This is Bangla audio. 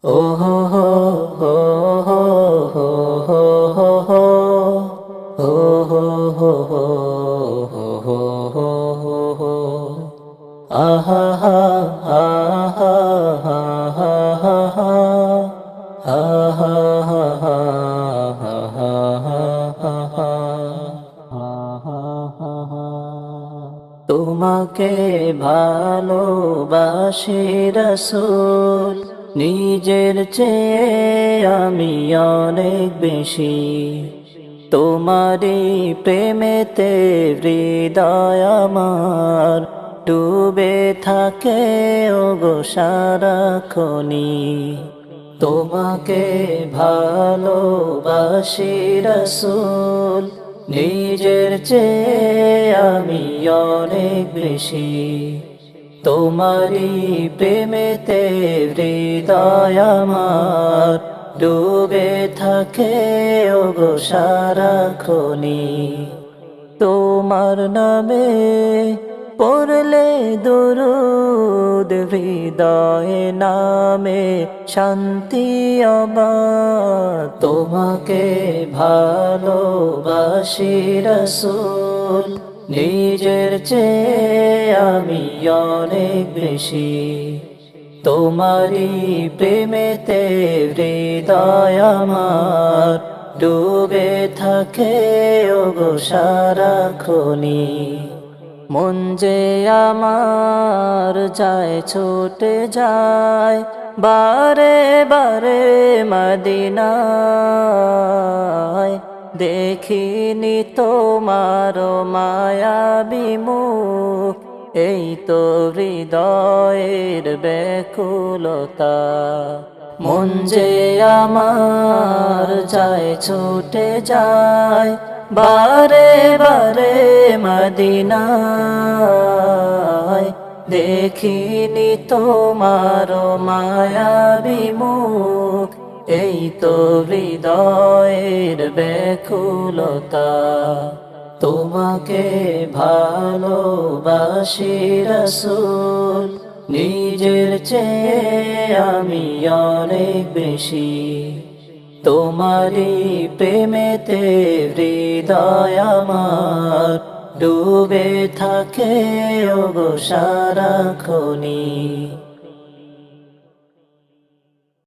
ও হো হো হো হো হো হো হো হো হো হো হো হো হো হো হো হো আহা হা আহা হা হা হা হা আহা হা হা হা হা হা হা তোমাকে ভালোবাসি রাসূল নিজের চেয়ে আমি অনেক বেশি তোমারি প্রেমেতে হৃদয় আমার ডুবে থাকে ওগো সারাক্ষণি তোমাকে ভালোবাসি রাসূল নিজের চেয়ে আমি অনেক বেশি তোমারি প্রেমেতে হৃদয় আমার ডুবে থাকে ওগো সারাক্ষণি তোমার নামে পড়লে দুরূদ হৃদয়ে নামে শান্তি আমার তোমাকে ভালোবাসি রাসূল নিজের চেয়ে আমি অনেক বেশি তোমারি প্রেমেতে হৃদয় আমার ডুবে থাকে ওগো সারাক্ষণি মন যে আমার যায় ছুটে যায় বারে বারে মদিনায় দেখিনি তোমার মায়াবী মুখ এই তো হৃদয়ের ব্যাকুলতা মন যে আমার যায় ছুটে যায় বারে বারে মদিনায় দেখিনি তোমার মায়াবী মুখ এই তো হৃদয়ের ব্যাকুলতা তোমাকে ভালোবাসি রাসূল নিজের চেয়ে আমি অনেক বেশি তোমারি প্রেমেতে হৃদয় আমার ডুবে থাকে ওগো সারাক্ষণি